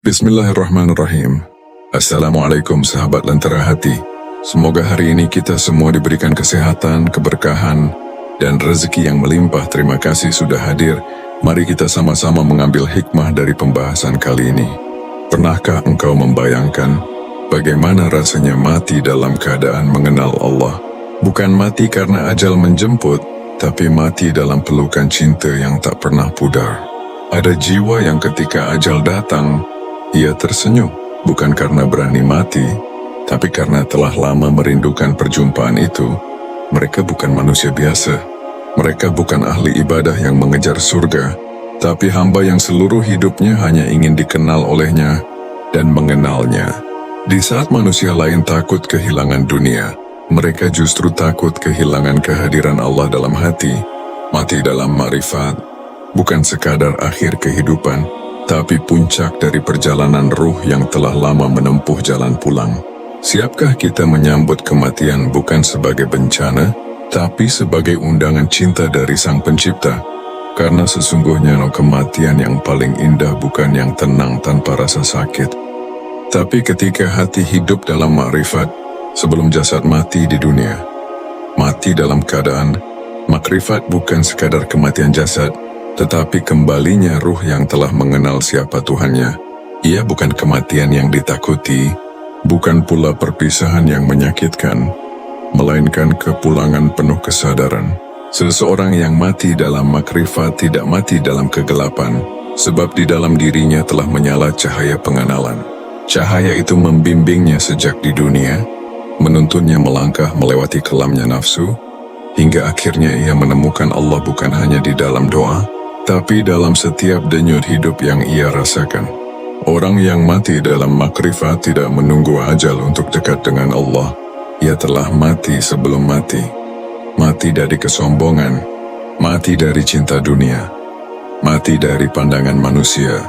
Bismillahirrahmanirrahim. Assalamualaikum sahabat Lentera Hati. Semoga hari ini kita semua diberikan kesehatan, keberkahan, dan rezeki yang melimpah. Terima kasih sudah hadir. Mari kita sama-sama mengambil hikmah dari pembahasan kali ini. Pernahkah engkau membayangkan bagaimana rasanya mati dalam keadaan mengenal Allah? Bukan mati karena ajal menjemput, tapi mati dalam pelukan cinta yang tak pernah pudar. Ada jiwa yang ketika ajal datang, ia tersenyum, bukan karena berani mati, tapi karena telah lama merindukan perjumpaan itu. Mereka bukan manusia biasa. Mereka bukan ahli ibadah yang mengejar surga, tapi hamba yang seluruh hidupnya hanya ingin dikenal olehnya dan mengenalnya. Di saat manusia lain takut kehilangan dunia, mereka justru takut kehilangan kehadiran Allah dalam hati. Mati dalam ma'rifat bukan sekadar akhir kehidupan, tapi puncak dari perjalanan ruh yang telah lama menempuh jalan pulang. Siapkah kita menyambut kematian bukan sebagai bencana, tapi sebagai undangan cinta dari Sang Pencipta? Karena sesungguhnya kematian yang paling indah bukan yang tenang tanpa rasa sakit, tapi ketika hati hidup dalam makrifat sebelum jasad mati di dunia. Mati dalam keadaan makrifat bukan sekadar kematian jasad, tetapi kembalinya ruh yang telah mengenal siapa Tuhannya. Ia bukan kematian yang ditakuti, bukan pula perpisahan yang menyakitkan, melainkan kepulangan penuh kesadaran. Seseorang yang mati dalam makrifat tidak mati dalam kegelapan, sebab di dalam dirinya telah menyala cahaya pengenalan. Cahaya itu membimbingnya sejak di dunia, menuntunnya melangkah melewati kelamnya nafsu, hingga akhirnya ia menemukan Allah bukan hanya di dalam doa, tapi dalam setiap denyut hidup yang ia rasakan. Orang yang mati dalam makrifat tidak menunggu ajal untuk dekat dengan Allah. Ia telah mati sebelum mati. Mati dari kesombongan, mati dari cinta dunia, mati dari pandangan manusia.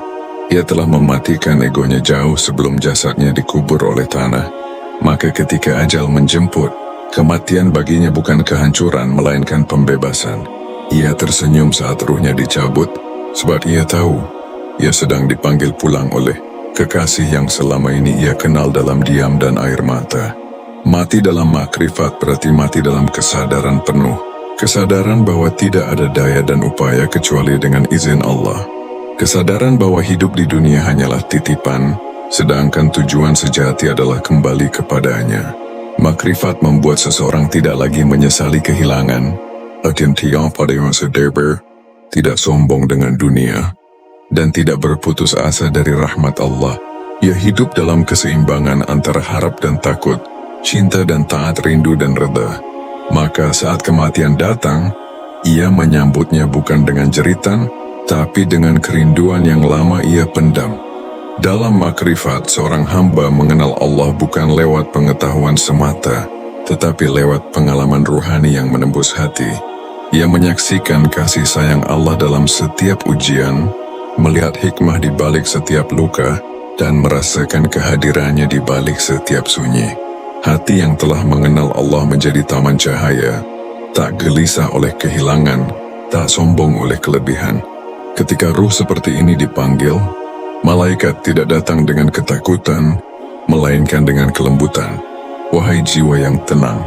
Ia telah mematikan egonya jauh sebelum jasadnya dikubur oleh tanah. Maka ketika ajal menjemput, kematian baginya bukan kehancuran melainkan pembebasan. Ia tersenyum saat ruhnya dicabut, sebab ia tahu ia sedang dipanggil pulang oleh kekasih yang selama ini ia kenal dalam diam dan air mata. Mati dalam makrifat berarti mati dalam kesadaran penuh, kesadaran bahwa tidak ada daya dan upaya kecuali dengan izin Allah, kesadaran bahwa hidup di dunia hanyalah titipan, sedangkan tujuan sejati adalah kembali kepadanya. Makrifat membuat seseorang tidak lagi menyesali kehilangan, tidak sombong dengan dunia, dan tidak berputus asa dari rahmat Allah. Ia hidup dalam keseimbangan antara harap dan takut, cinta dan taat, rindu dan reda. Maka saat kematian datang, ia menyambutnya bukan dengan jeritan, tapi dengan kerinduan yang lama ia pendam. Dalam makrifat, seorang hamba mengenal Allah bukan lewat pengetahuan semata, tetapi lewat pengalaman ruhani yang menembus hati. Ia menyaksikan kasih sayang Allah dalam setiap ujian, melihat hikmah di balik setiap luka, dan merasakan kehadirannya di balik setiap sunyi. Hati yang telah mengenal Allah menjadi taman cahaya, tak gelisah oleh kehilangan, tak sombong oleh kelebihan. Ketika ruh seperti ini dipanggil, malaikat tidak datang dengan ketakutan, melainkan dengan kelembutan. Wahai jiwa yang tenang,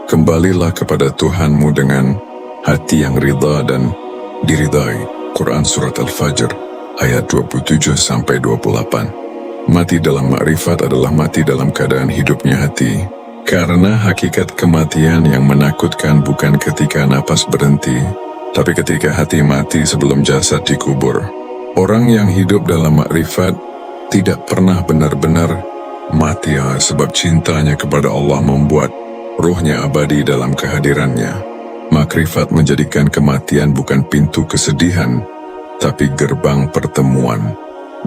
kembalilah kepada Tuhanmu dengan hati yang ridha dan diridai. Quran Surat Al-Fajr ayat 27-28. Mati dalam makrifat adalah mati dalam keadaan hidupnya hati. Karena hakikat kematian yang menakutkan bukan ketika napas berhenti, tapi ketika hati mati sebelum jasad dikubur. Orang yang hidup dalam makrifat tidak pernah benar-benar mati, sebab cintanya kepada Allah membuat ruhnya abadi dalam kehadirannya. Makrifat menjadikan kematian bukan pintu kesedihan, tapi gerbang pertemuan.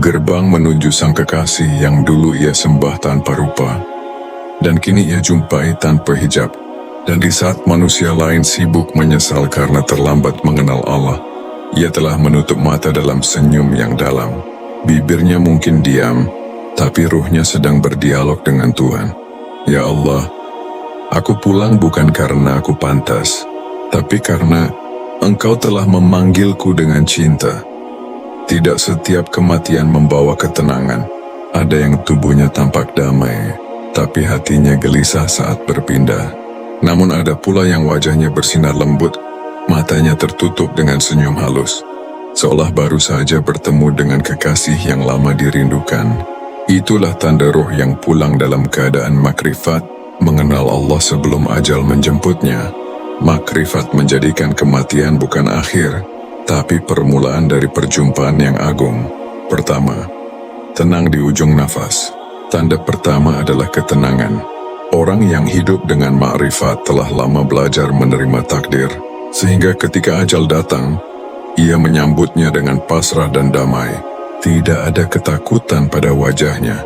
Gerbang menuju sang kekasih yang dulu ia sembah tanpa rupa, dan kini ia jumpai tanpa hijab. Dan di saat manusia lain sibuk menyesal karena terlambat mengenal Allah, ia telah menutup mata dalam senyum yang dalam. Bibirnya mungkin diam, tapi ruhnya sedang berdialog dengan Tuhan. Ya Allah, aku pulang bukan karena aku pantas, tapi karena Engkau telah memanggilku dengan cinta. Tidak setiap kematian membawa ketenangan. Ada yang tubuhnya tampak damai, tapi hatinya gelisah saat berpindah. Namun ada pula yang wajahnya bersinar lembut, matanya tertutup dengan senyum halus, seolah baru saja bertemu dengan kekasih yang lama dirindukan. Itulah tanda roh yang pulang dalam keadaan makrifat, mengenal Allah sebelum ajal menjemputnya. Makrifat menjadikan kematian bukan akhir, tapi permulaan dari perjumpaan yang agung. Pertama, tenang di ujung nafas. Tanda pertama adalah ketenangan. Orang yang hidup dengan makrifat telah lama belajar menerima takdir, sehingga ketika ajal datang, ia menyambutnya dengan pasrah dan damai. Tidak ada ketakutan pada wajahnya,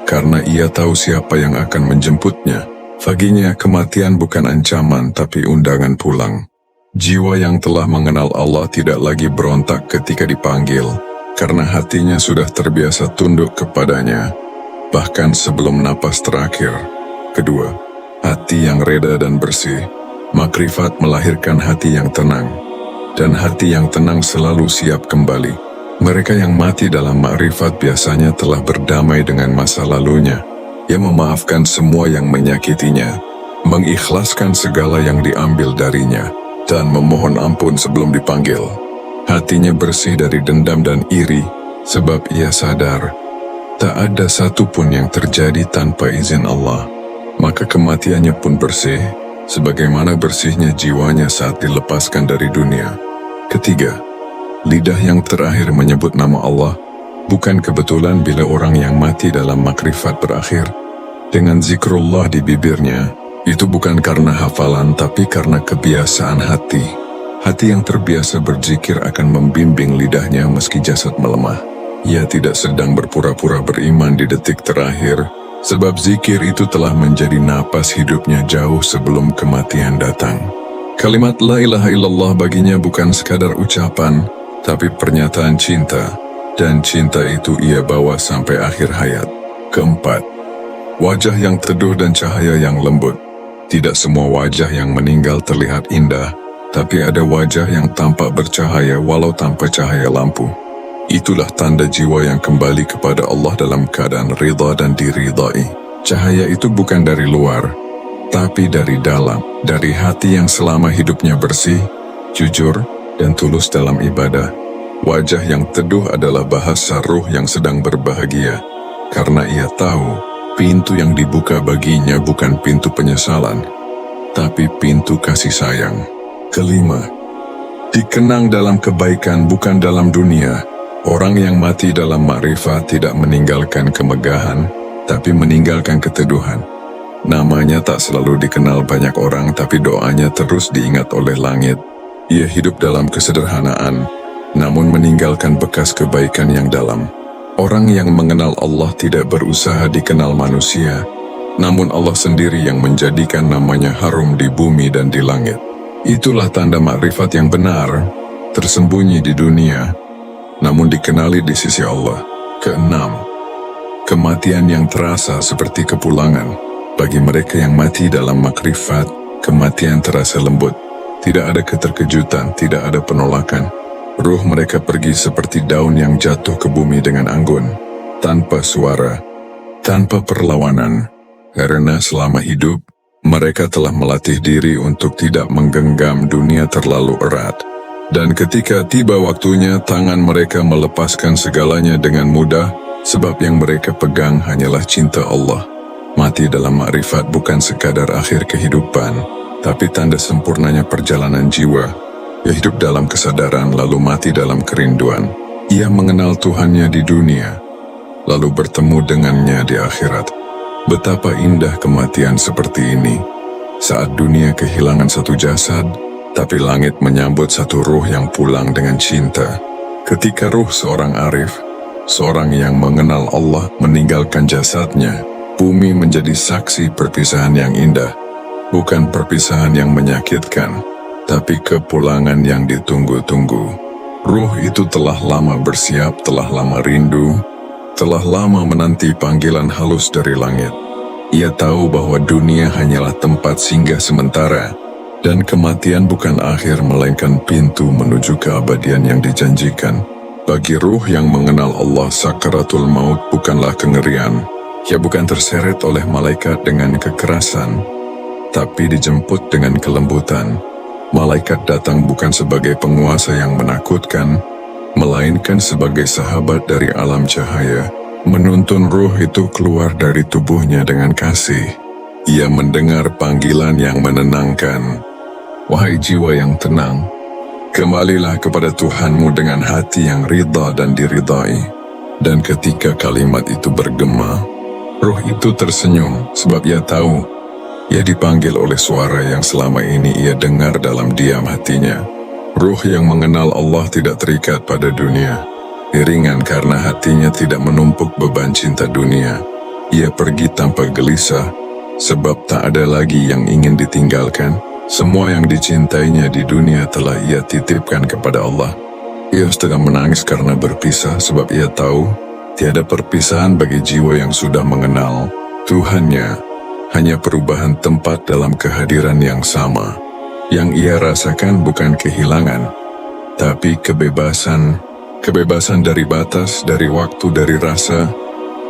karena ia tahu siapa yang akan menjemputnya. Baginya kematian bukan ancaman tapi undangan pulang. Jiwa yang telah mengenal Allah tidak lagi berontak ketika dipanggil, karena hatinya sudah terbiasa tunduk kepadanya, bahkan sebelum napas terakhir. Kedua, hati yang reda dan bersih. Makrifat melahirkan hati yang tenang, dan hati yang tenang selalu siap kembali. Mereka yang mati dalam makrifat biasanya telah berdamai dengan masa lalunya. Ia memaafkan semua yang menyakitinya, mengikhlaskan segala yang diambil darinya, dan memohon ampun sebelum dipanggil. Hatinya bersih dari dendam dan iri, sebab ia sadar tak ada satupun yang terjadi tanpa izin Allah. Maka kematiannya pun bersih, sebagaimana bersihnya jiwanya saat dilepaskan dari dunia. Ketiga, lidah yang terakhir menyebut nama Allah. Bukan kebetulan bila orang yang mati dalam makrifat berakhir dengan zikrullah di bibirnya. Itu bukan karena hafalan, tapi karena kebiasaan hati. Hati yang terbiasa berzikir akan membimbing lidahnya meski jasad melemah. Ia tidak sedang berpura-pura beriman di detik terakhir, sebab zikir itu telah menjadi napas hidupnya jauh sebelum kematian datang. Kalimat la ilaha illallah baginya bukan sekadar ucapan, tapi pernyataan cinta. Dan cinta itu ia bawa sampai akhir hayat. Keempat, wajah yang teduh dan cahaya yang lembut. Tidak semua wajah yang meninggal terlihat indah, tapi ada wajah yang tampak bercahaya walau tanpa cahaya lampu. Itulah tanda jiwa yang kembali kepada Allah dalam keadaan ridha dan diridai. Cahaya itu bukan dari luar, tapi dari dalam, dari hati yang selama hidupnya bersih, jujur, dan tulus dalam ibadah. Wajah yang teduh adalah bahasa ruh yang sedang berbahagia, karena ia tahu pintu yang dibuka baginya bukan pintu penyesalan, tapi pintu kasih sayang. Kelima, dikenang dalam kebaikan bukan dalam dunia. Orang yang mati dalam makrifat tidak meninggalkan kemegahan, tapi meninggalkan keteduhan. Namanya tak selalu dikenal banyak orang, tapi doanya terus diingat oleh langit. Ia hidup dalam kesederhanaan, namun meninggalkan bekas kebaikan yang dalam. Orang yang mengenal Allah tidak berusaha dikenal manusia, namun Allah sendiri yang menjadikan namanya harum di bumi dan di langit. Itulah tanda makrifat yang benar, tersembunyi di dunia, namun dikenali di sisi Allah. Keenam, kematian yang terasa seperti kepulangan. Bagi mereka yang mati dalam makrifat, kematian terasa lembut. Tidak ada keterkejutan, tidak ada penolakan. Ruh mereka pergi seperti daun yang jatuh ke bumi dengan anggun, tanpa suara, tanpa perlawanan. Karena selama hidup, mereka telah melatih diri untuk tidak menggenggam dunia terlalu erat. Dan ketika tiba waktunya, tangan mereka melepaskan segalanya dengan mudah, sebab yang mereka pegang hanyalah cinta Allah. Mati dalam makrifat bukan sekadar akhir kehidupan, tapi tanda sempurnanya perjalanan jiwa. Ia hidup dalam kesadaran, lalu mati dalam kerinduan. Ia mengenal Tuhannya di dunia, lalu bertemu dengannya di akhirat. Betapa indah kematian seperti ini. Saat dunia kehilangan satu jasad, tapi langit menyambut satu ruh yang pulang dengan cinta. Ketika ruh seorang arif, seorang yang mengenal Allah meninggalkan jasadnya, bumi menjadi saksi perpisahan yang indah. Bukan perpisahan yang menyakitkan, tapi kepulangan yang ditunggu-tunggu. Ruh itu telah lama bersiap, telah lama rindu, telah lama menanti panggilan halus dari langit. Ia tahu bahwa dunia hanyalah tempat singgah sementara, dan kematian bukan akhir melainkan pintu menuju keabadian yang dijanjikan. Bagi ruh yang mengenal Allah, sakaratul maut bukanlah kengerian. Ia bukan terseret oleh malaikat dengan kekerasan, tapi dijemput dengan kelembutan. Malaikat datang bukan sebagai penguasa yang menakutkan, melainkan sebagai sahabat dari alam cahaya, menuntun ruh itu keluar dari tubuhnya dengan kasih. Ia mendengar panggilan yang menenangkan. Wahai jiwa yang tenang, kembalilah kepada Tuhanmu dengan hati yang ridha dan diridai. Dan ketika kalimat itu bergema, ruh itu tersenyum sebab ia tahu ia dipanggil oleh suara yang selama ini ia dengar dalam diam hatinya. Ruh yang mengenal Allah tidak terikat pada dunia. Ringan karena hatinya tidak menumpuk beban cinta dunia. Ia pergi tanpa gelisah, sebab tak ada lagi yang ingin ditinggalkan. Semua yang dicintainya di dunia telah ia titipkan kepada Allah. Ia sedang menangis karena berpisah, sebab ia tahu tiada perpisahan bagi jiwa yang sudah mengenal Tuhannya. Hanya perubahan tempat dalam kehadiran yang sama. Yang ia rasakan bukan kehilangan, tapi kebebasan. Kebebasan dari batas, dari waktu, dari rasa,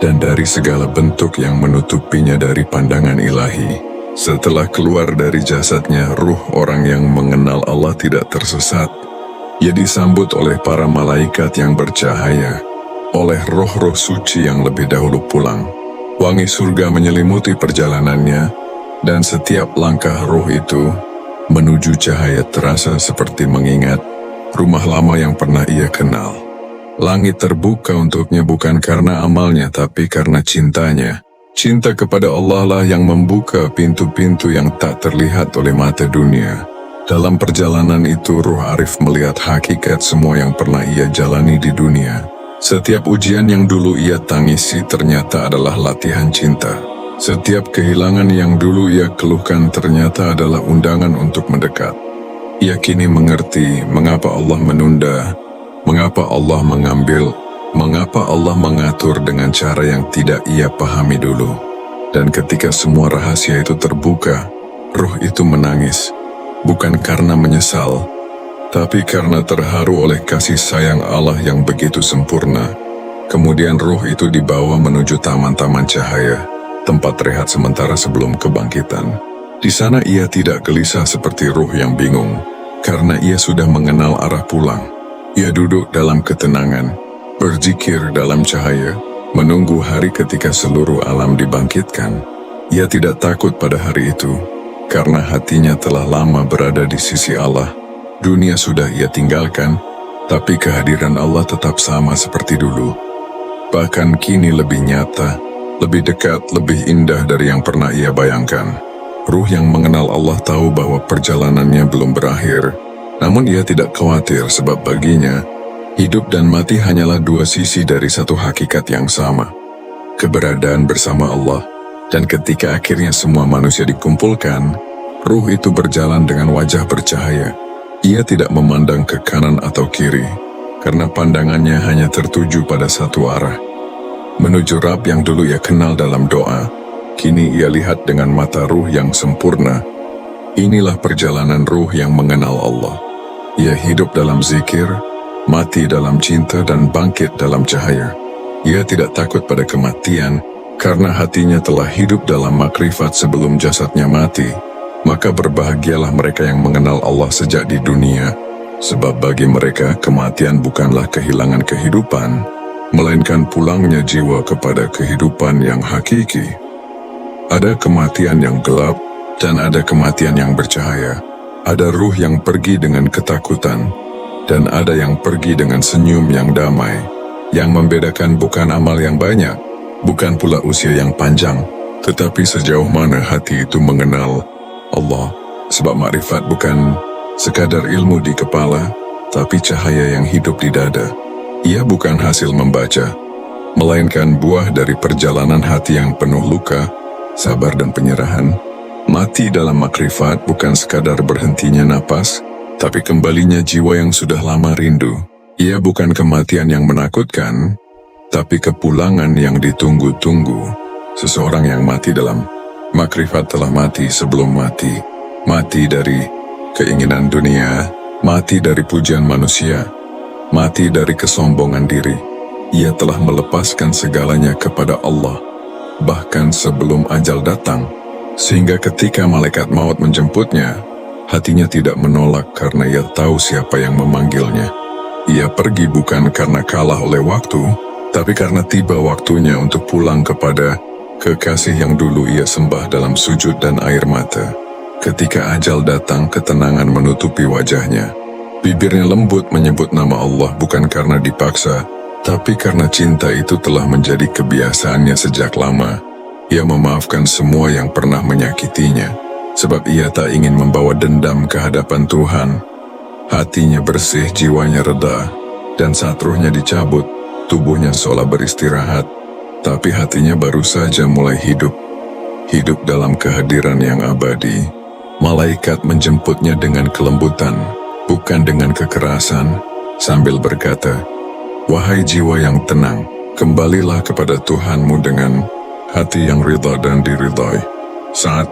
dan dari segala bentuk yang menutupinya dari pandangan ilahi. Setelah keluar dari jasadnya, ruh orang yang mengenal Allah tidak tersesat. Ia disambut oleh para malaikat yang bercahaya, oleh roh-roh suci yang lebih dahulu pulang. Wangi surga menyelimuti perjalanannya, dan setiap langkah ruh itu menuju cahaya terasa seperti mengingat rumah lama yang pernah ia kenal. Langit terbuka untuknya bukan karena amalnya, tapi karena cintanya. Cinta kepada Allah lah yang membuka pintu-pintu yang tak terlihat oleh mata dunia. Dalam perjalanan itu, ruh arif melihat hakikat semua yang pernah ia jalani di dunia. Setiap ujian yang dulu ia tangisi ternyata adalah latihan cinta. Setiap kehilangan yang dulu ia keluhkan ternyata adalah undangan untuk mendekat. Ia kini mengerti mengapa Allah menunda, mengapa Allah mengambil, mengapa Allah mengatur dengan cara yang tidak ia pahami dulu. Dan ketika semua rahasia itu terbuka, ruh itu menangis. Bukan karena menyesal, tapi karena terharu oleh kasih sayang Allah yang begitu sempurna. Kemudian ruh itu dibawa menuju taman-taman cahaya, tempat rehat sementara sebelum kebangkitan. Di sana ia tidak gelisah seperti ruh yang bingung, karena ia sudah mengenal arah pulang. Ia duduk dalam ketenangan, berzikir dalam cahaya, menunggu hari ketika seluruh alam dibangkitkan. Ia tidak takut pada hari itu, karena hatinya telah lama berada di sisi Allah. Dunia sudah ia tinggalkan, tapi kehadiran Allah tetap sama seperti dulu. Bahkan kini lebih nyata, lebih dekat, lebih indah dari yang pernah ia bayangkan. Ruh yang mengenal Allah tahu bahwa perjalanannya belum berakhir, namun ia tidak khawatir sebab baginya, hidup dan mati hanyalah dua sisi dari satu hakikat yang sama, keberadaan bersama Allah. Dan ketika akhirnya semua manusia dikumpulkan, ruh itu berjalan dengan wajah bercahaya. Ia tidak memandang ke kanan atau kiri, karena pandangannya hanya tertuju pada satu arah. Menuju Rabb yang dulu ia kenal dalam doa, kini ia lihat dengan mata ruh yang sempurna. Inilah perjalanan ruh yang mengenal Allah. Ia hidup dalam zikir, mati dalam cinta, dan bangkit dalam cahaya. Ia tidak takut pada kematian, karena hatinya telah hidup dalam makrifat sebelum jasadnya mati. Maka berbahagialah mereka yang mengenal Allah sejak di dunia, sebab bagi mereka kematian bukanlah kehilangan kehidupan, melainkan pulangnya jiwa kepada kehidupan yang hakiki. Ada kematian yang gelap, dan ada kematian yang bercahaya. Ada ruh yang pergi dengan ketakutan, dan ada yang pergi dengan senyum yang damai. Yang membedakan bukan amal yang banyak, bukan pula usia yang panjang, tetapi sejauh mana hati itu mengenal Allah. Sebab makrifat bukan sekadar ilmu di kepala, tapi cahaya yang hidup di dada. Ia bukan hasil membaca, melainkan buah dari perjalanan hati yang penuh luka, sabar dan penyerahan. Mati dalam makrifat bukan sekadar berhentinya napas, tapi kembalinya jiwa yang sudah lama rindu. Ia bukan kematian yang menakutkan, tapi kepulangan yang ditunggu-tunggu. Seseorang yang mati dalam makrifat telah mati sebelum mati. Mati dari keinginan dunia, mati dari pujian manusia, mati dari kesombongan diri. Ia telah melepaskan segalanya kepada Allah, bahkan sebelum ajal datang, sehingga ketika malaikat maut menjemputnya, hatinya tidak menolak karena ia tahu siapa yang memanggilnya. Ia pergi bukan karena kalah oleh waktu, tapi karena tiba waktunya untuk pulang kepada kekasih yang dulu ia sembah dalam sujud dan air mata. Ketika ajal datang, ketenangan menutupi wajahnya. Bibirnya lembut menyebut nama Allah bukan karena dipaksa, tapi karena cinta itu telah menjadi kebiasaannya sejak lama. Ia memaafkan semua yang pernah menyakitinya, sebab ia tak ingin membawa dendam ke hadapan Tuhan. Hatinya bersih, jiwanya reda, dan saat ruhnya dicabut, tubuhnya seolah beristirahat, tapi hatinya baru saja mulai hidup dalam kehadiran yang abadi. Malaikat menjemputnya dengan kelembutan, bukan dengan kekerasan, sambil berkata, "Wahai jiwa yang tenang, kembalilah kepada Tuhanmu dengan hati yang ridha dan diridhai." Saat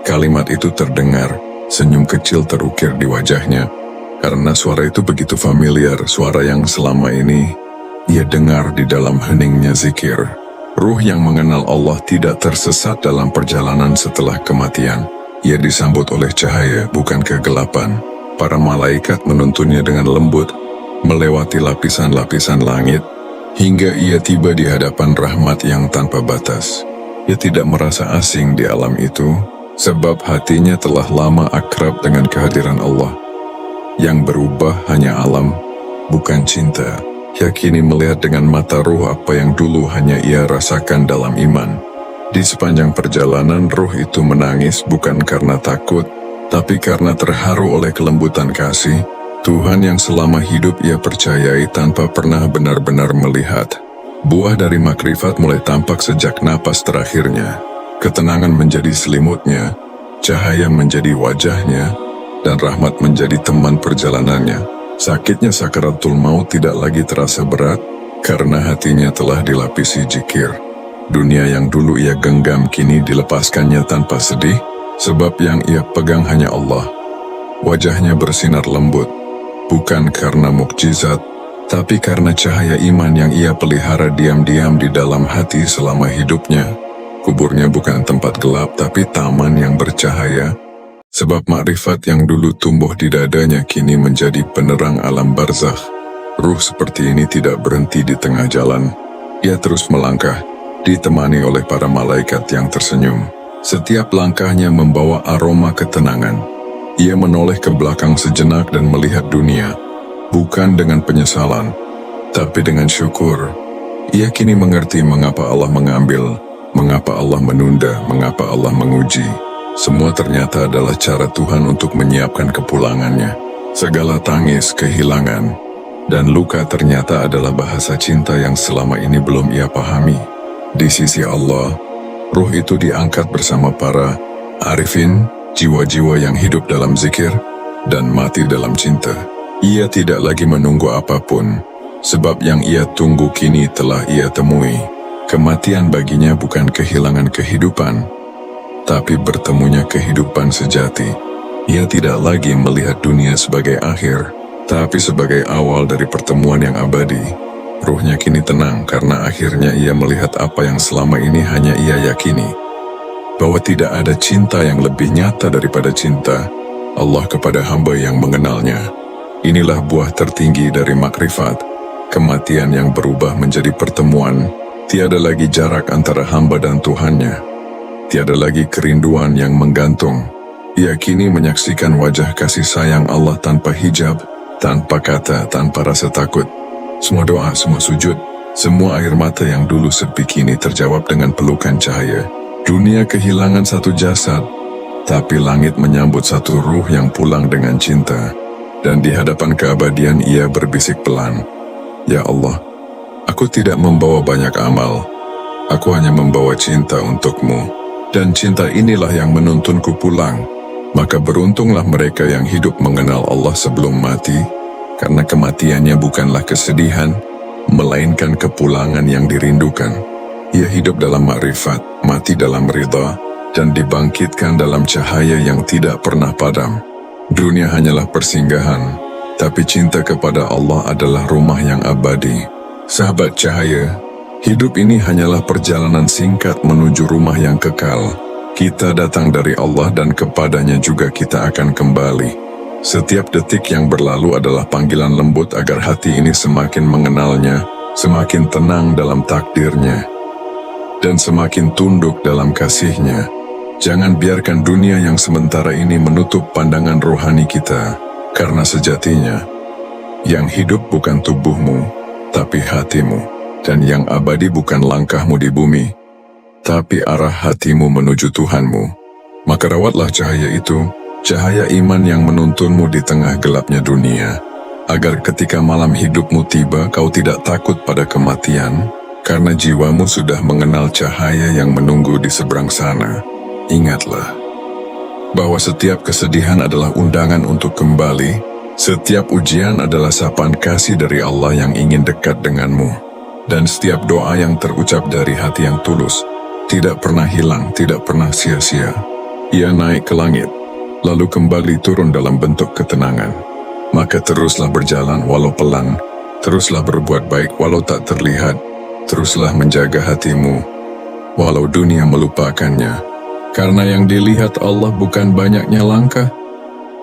kalimat itu terdengar, senyum kecil terukir di wajahnya, karena suara itu begitu familiar, suara yang selama ini ia dengar di dalam heningnya zikir. Ruh yang mengenal Allah tidak tersesat dalam perjalanan setelah kematian. Ia disambut oleh cahaya, bukan kegelapan. Para malaikat menuntunnya dengan lembut, melewati lapisan-lapisan langit, hingga ia tiba di hadapan rahmat yang tanpa batas. Ia tidak merasa asing di alam itu, sebab hatinya telah lama akrab dengan kehadiran Allah. Yang berubah hanya alam, bukan cinta. Ia kini melihat dengan mata ruh apa yang dulu hanya ia rasakan dalam iman. Di sepanjang perjalanan, ruh itu menangis bukan karena takut, tapi karena terharu oleh kelembutan kasih Tuhan yang selama hidup ia percayai tanpa pernah benar-benar melihat. Buah dari makrifat mulai tampak sejak napas terakhirnya. Ketenangan menjadi selimutnya, cahaya menjadi wajahnya, dan rahmat menjadi teman perjalanannya. Sakitnya sakaratul maut tidak lagi terasa berat, karena hatinya telah dilapisi zikir. Dunia yang dulu ia genggam kini dilepaskannya tanpa sedih, sebab yang ia pegang hanya Allah. Wajahnya bersinar lembut, bukan karena mukjizat, tapi karena cahaya iman yang ia pelihara diam-diam di dalam hati selama hidupnya. Kuburnya bukan tempat gelap, tapi taman yang bercahaya, sebab makrifat yang dulu tumbuh di dadanya kini menjadi penerang alam barzakh. Ruh seperti ini tidak berhenti di tengah jalan. Ia terus melangkah, ditemani oleh para malaikat yang tersenyum. Setiap langkahnya membawa aroma ketenangan. Ia menoleh ke belakang sejenak dan melihat dunia, bukan dengan penyesalan, tapi dengan syukur. Ia kini mengerti mengapa Allah mengambil, mengapa Allah menunda, mengapa Allah menguji. Semua ternyata adalah cara Tuhan untuk menyiapkan kepulangannya. Segala tangis, kehilangan, dan luka ternyata adalah bahasa cinta yang selama ini belum ia pahami. Di sisi Allah, ruh itu diangkat bersama para arifin, jiwa-jiwa yang hidup dalam zikir dan mati dalam cinta. Ia tidak lagi menunggu apapun, sebab yang ia tunggu kini telah ia temui. Kematian baginya bukan kehilangan kehidupan, tapi bertemunya kehidupan sejati. Ia tidak lagi melihat dunia sebagai akhir, tapi sebagai awal dari pertemuan yang abadi. Ruhnya kini tenang karena akhirnya ia melihat apa yang selama ini hanya ia yakini, bahwa tidak ada cinta yang lebih nyata daripada cinta Allah kepada hamba yang mengenalnya. Inilah buah tertinggi dari makrifat, kematian yang berubah menjadi pertemuan. Tiada lagi jarak antara hamba dan Tuhannya. Tiada lagi kerinduan yang menggantung. Ia kini menyaksikan wajah kasih sayang Allah tanpa hijab, tanpa kata, tanpa rasa takut. Semua doa, semua sujud, semua air mata yang dulu sepi kini terjawab dengan pelukan cahaya. Dunia kehilangan satu jasad, tapi langit menyambut satu ruh yang pulang dengan cinta. Dan di hadapan keabadian ia berbisik pelan, "Ya Allah, aku tidak membawa banyak amal. Aku hanya membawa cinta untukmu. Dan cinta inilah yang menuntunku pulang." Maka beruntunglah mereka yang hidup mengenal Allah sebelum mati, karena kematiannya bukanlah kesedihan, melainkan kepulangan yang dirindukan. Ia hidup dalam makrifat, mati dalam ridha, dan dibangkitkan dalam cahaya yang tidak pernah padam. Dunia hanyalah persinggahan, tapi cinta kepada Allah adalah rumah yang abadi. Sahabat cahaya, hidup ini hanyalah perjalanan singkat menuju rumah yang kekal. Kita datang dari Allah dan kepadanya juga kita akan kembali. Setiap detik yang berlalu adalah panggilan lembut agar hati ini semakin mengenalnya, semakin tenang dalam takdirnya, dan semakin tunduk dalam kasihnya. Jangan biarkan dunia yang sementara ini menutup pandangan rohani kita, karena sejatinya, yang hidup bukan tubuhmu, tapi hatimu, dan yang abadi bukan langkahmu di bumi, tapi arah hatimu menuju Tuhanmu. Maka rawatlah cahaya itu, cahaya iman yang menuntunmu di tengah gelapnya dunia, agar ketika malam hidupmu tiba, kau tidak takut pada kematian, karena jiwamu sudah mengenal cahaya yang menunggu di seberang sana. Ingatlah bahwa setiap kesedihan adalah undangan untuk kembali, setiap ujian adalah sapaan kasih dari Allah yang ingin dekat denganmu, dan setiap doa yang terucap dari hati yang tulus tidak pernah hilang, tidak pernah sia-sia. Ia naik ke langit, lalu kembali turun dalam bentuk ketenangan. Maka teruslah berjalan walau pelan, teruslah berbuat baik walau tak terlihat, teruslah menjaga hatimu walau dunia melupakannya. Karena yang dilihat Allah bukan banyaknya langkah,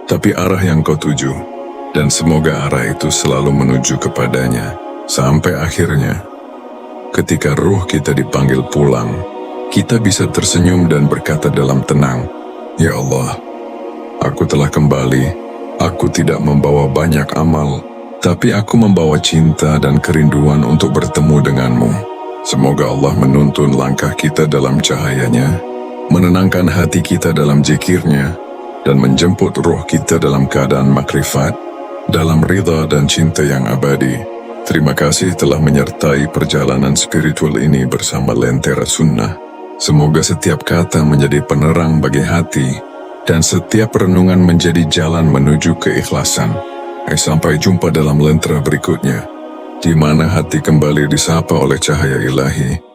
tapi arah yang kau tuju. Dan semoga arah itu selalu menuju kepadanya. Sampai akhirnya, ketika ruh kita dipanggil pulang, kita bisa tersenyum dan berkata dalam tenang, "Ya Allah, aku telah kembali. Aku tidak membawa banyak amal, tapi aku membawa cinta dan kerinduan untuk bertemu denganmu." Semoga Allah menuntun langkah kita dalam cahayanya, menenangkan hati kita dalam zikirnya, dan menjemput roh kita dalam keadaan makrifat, dalam ridha dan cinta yang abadi. Terima kasih telah menyertai perjalanan spiritual ini bersama Lentera Sunnah. Semoga setiap kata menjadi penerang bagi hati, dan setiap renungan menjadi jalan menuju keikhlasan. Sampai jumpa dalam Lentera berikutnya, di mana hati kembali disapa oleh cahaya ilahi.